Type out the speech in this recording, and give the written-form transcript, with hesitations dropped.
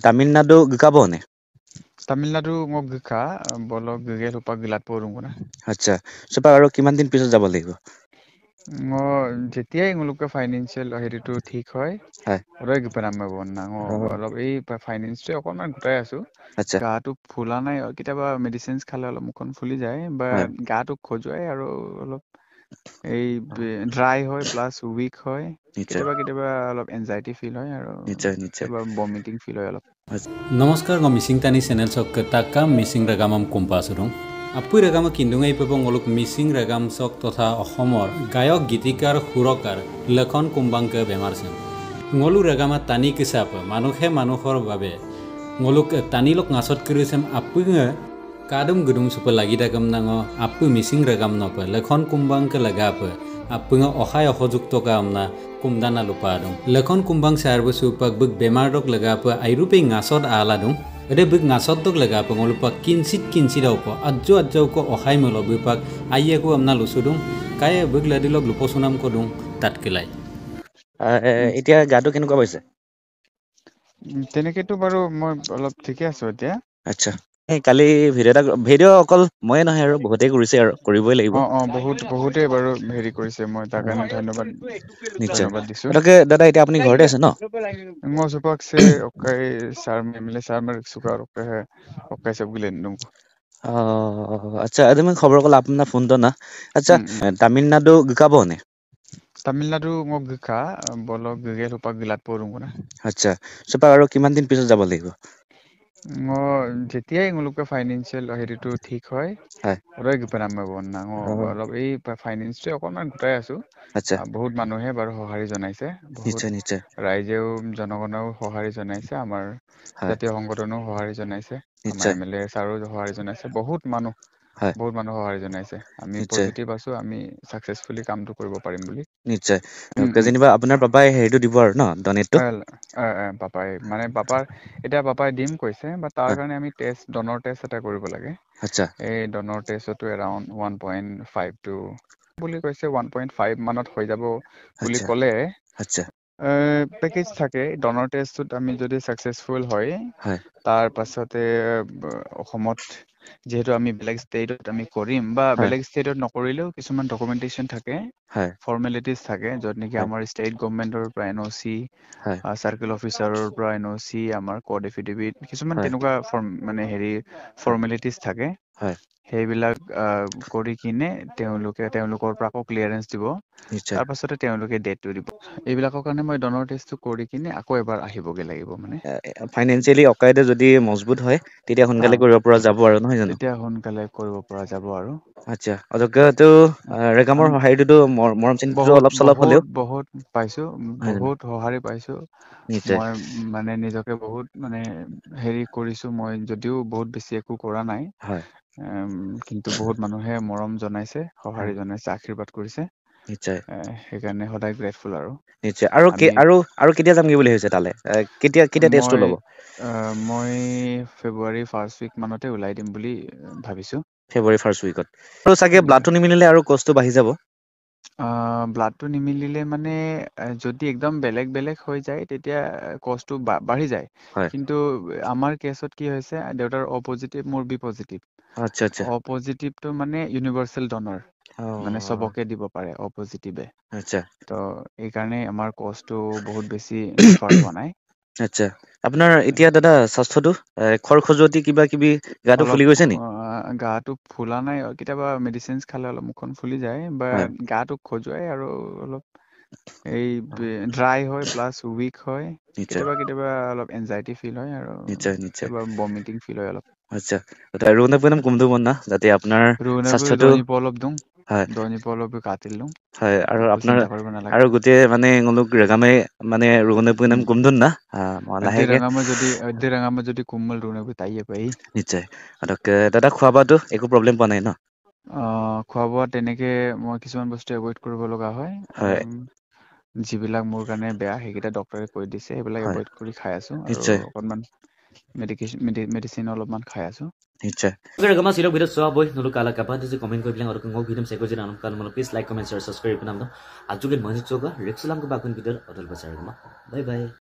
Tamilnadu Gabone. Tamilnadu mo gika bolo gigel upa gilat porung kuna. Acha. Sopa aro kiman din piso যাব লাগিব? Ngo যেতিয়াই nguluke financial হেৰিটো ঠিক হয় হয় ওলাই গিপাৰাম বন্না ngo অলপ এই ফাইনেন্সটো অকনমান গোটাই আছো আচ্ছা গাটো ফুলা নাই কেতিয়াবা মেডিচিনছ খালে অলপ মুখন ফুলি যায় বা হয় গাটো খজুৱাই আৰু অলপ এই ড্ৰাই হয় প্লাস উইক হয় নিশ্চয় কেতিয়াবা অলপ এনজাইটি ফিল হয় আৰু নিশ্চয় নিশ্চয় কেতিয়াবা ভমিটিং ফিল হয় অলপ Namaskar ngom missing tani channel sok takam missing ragamam kumpasurung. Apui ragama kindungai pepong oluk missing ragam sok totha Ohomor gayok gitikar hurokar lekhon kumbangke bemarsen. Ngolu ragama tani kisap manukhe manukhor babe ngoluk tani lok ngasot kirisem apui nge kadum gedung super lagi dagam nango apui missing ragam nope lekhon kumbangke lagap apui nge ohai ohojukto kamna kumdana lupa dong. Lekon kumbang serbu supak buk bemar dok lega apa airupe ngasot ala dong. Ada buk ngasot dok lega apa ngolupa kinsit apa ajo ko ohai melo bupak ayah ku amna lusu dong. Kaya buk ladi lok lupo sunam ko dong tat kelai. এতিয়া গাটো কেনেকুৱা পাইছে তেনেকেতো বাৰু মই অলপ ঠিকে আছো এতিয়া আচ্ছা এই কালি ভিডিঅ' অকল ময়ে নহয় আৰু বহুতেই কৰিছে আৰু কৰিবই লাগিব বহুতে বাৰু হেৰি কৰিছে মই তাৰ কাৰণে নিশ্চয় ধন্যবাদ দিছো ওটাকে দাদা এতিয়া আপুনি ঘৰতে আছে ন Ngo supak se okay sar memle sar mer suka okay sab gilen dong আচ্ছা আজি মই খবৰ কল আপোনাৰ ফোনটো না আচ্ছা Tamil Nadu গাবনে Tamilnadu mo gika bolo gigel upa gilat porung kuna আচ্ছা সোপা আৰু কিমান দিন পিছত যাব লাগিব ngo যেতিয়াই nguluke financial হেৰিটো ঠিক হয় হয় ওলাই গিপাৰাম বন্না ngo অলপ এই ফাইনেন্সটো অকনমান গোটাই আছো আচ্ছা বহুত মানুহে বাৰু সঁহাৰি জনাইছে বহুত নিশ্চয় নিশ্চয় ৰাইজেও জনগণেও সঁহাৰি জনাইছে আমাৰ হয় জাতীয় সংগঠনেও সঁহাৰি জনাইছে আমাৰ নিশ্চয় MLA ছাৰো সঁহাৰি জনাইছে বহুত মানুহ হয় সঁহাৰি জনাইছে আমি নিশ্চয় পজিটিভ আছো আমি সাকসেসফুলি কামটো কৰিব পাৰিম বুলি নিশ্চয় যেনিবা আপোনাৰ পাপাই হেৰিটো দিব আৰু ন ডনেটটো পাপাই মানে পাপাৰ এতিয়া পাপাই দিম কৈছে বা তাৰ হয় কাৰণে আমি ডনৰ টেষ্ট এটা কৰিব লাগে আচ্ছা এই ডনৰ টেষ্টটো এৰাউণ্ড 1.5 টু বুলি কৈছে 1.5 মানত হৈ যাব বুলি আচ্ছা ক'লে আচ্ছা পেকেজ থাকে ডনৰ টেষ্টটোত আমি যদি সাকসেসফুল হয় হয় তাৰ পাছতে অসমত যেহেতু আমি বেলেগ ষ্টেটত আমি কৰিম বা হয় বেলেগ ষ্টেটত নকৰিলেও কিছুমান ডকুমেন্টেশন থাকে হয় ফৰ্মেলিটিজ থাকে য'ত নেকি হয় আমাৰ ষ্টেট গভৰ্ণমেন্টৰ পৰা NOC হয় চাৰ্কেল অফিচাৰৰ পৰা NOC আমাৰ কোড এফিডেভিট কিছুমান হয় তেনেকুৱা মানে হেৰি হয় ফৰ্মেলিটিজ থাকে হয় সেইবিলাক কৰি কিনে তেওঁলোকৰ পৰা আকৌ ক্লিয়াৰেন্স দিব নিশ্চয় তাৰ পাছতে তেওঁলোকে ডেটটো দিব এইবিলাকৰ কাৰণে মই ডনৰ টেষ্টটো কৰি কিনে আকৌ এবাৰ আহিবগে লাগিব মানে ফাইনেন্সিয়েলি অকাইদে যদি মজবুত হয় তেতিয়া সোনকালে কৰিব পৰা যাব আৰু নহয় জানো তেতিয়া সোনকালে কৰিব পৰা যাব আৰু আচ্ছা অজগটো ৰেগামৰ সহায়টোতো মৰম চিন্তিটো অলপ চলপ হ'লেও বহুত পাইছো নহয় জানো বহুত সঁহাৰি পাইছো নিশ্চয় মই মানে নিজকে বহুত মানে হেৰি কৰিছো মই যদিও বহুত বেছি একো কৰা নাই হয় কিন্তু বহুত মানুহে মৰম জনাইছে হয় সঁহাৰি জনাইছে আশীৰ্বাদ কৰিছে নিশ্চয় সেইকাৰণে সদায় গ্ৰেটফুল আৰু নিশ্চয় আৰু আমি আৰু কেতিয়া যামগে বুলি ভাবিছে তালে কেতিয়া টেষ্টটো ল'ব মই ফেব্ৰুৱাৰী ফাৰ্ষ্ট উইক মানতে ওলাই দিম বুলি ভাবিছো ফেব্ৰুৱাৰী ফাৰ্ষ্ট উইকত আৰু চাগে ব্লাডটো নিমিলিলে আৰু কষ্টটো বাঢ়ি যাব ব্লাডটো নিমিলিলে মানে যদি একদম বেলেগ হৈ যায় তেতিয়া কষ্টটো বাঢ়ি যায় হয় কিন্তু আমাৰ কেছত কি হৈছে দেউতাৰ অ পজিটিভ মোৰ বি পজিটিভ আচ্ছা আচ্ছা অ পজিটিভটো মানে ইউনিভাৰ্চেল ডনৰ অ মানে চবকে দিব পাৰে অ পজিটিভে আচ্ছা ত এইকাৰণে আমাৰ কষ্টটো বহুত বেছি ডিফাৰ হোৱা নাই আচ্ছা আপোনাৰ এতিয়া দাদা স্বাস্থ্যটো খৰ খজুৱতি কিবা কিবি গাটো অলপ ফুলি গৈছে নি গাটো ফুলা নাই কেতিয়াবা মেডিচিনছ খালে অলপ মুখখন ফুলি যায় বা হয় গাটো খজুৱাই আৰু অলপ এই ড্ৰাই হয় প্লাছ উইক হয় নিশ্চয় কেতিয়াবা অলপ এনজাইটি ফিল হয় আৰু নিশ্চয় নিশ্চয় কেতিয়াবা ভমিটিং ফিল হয় অলপ আচ্ছা ৰুণক কুমদু মন না যাতে আপোনাৰ স্বাস্থ্যটো দৈনিক অলপ দিওঁ হয় দৈনিক অলপ কাটিল দিওঁ হয় আৰু একো আপোনাৰ চিন্তা কৰিব নালাগে আৰু গোটেই মানে ৰেগামে মানে ৰুগনে নাম কুমদুন না লাহেকে অধ্যে ৰঙামা যদি কোমল ৰুণবী তাইয়ে পাই নিশ্চয় দাদা খোৱা বোৱাটো একো প্ৰব্লেম পোৱা নাই ন খোৱা বোৱা তেনেকে মই কিছুমান বস্তু এভইড কৰিব লগা হয় যিবিলাক মোৰ কাৰণে বেয়া সেইকেইটা ডক্টৰে কৈ দিছে সেইবিলাক হয় এভইড কৰি খাই আছো আৰু নিশ্চয় অকনমান মেডিচিন অলপমান খাই আছো নিশ্চয় Ragama sila video so boy nulu kala kapan tu comment kau bilang orang ngau video saya kau jangan kalau malu please like comment share subscribe pun nama. Ajukan masih coba reksalam ke bakun video atau pasal ragama. Bye bye.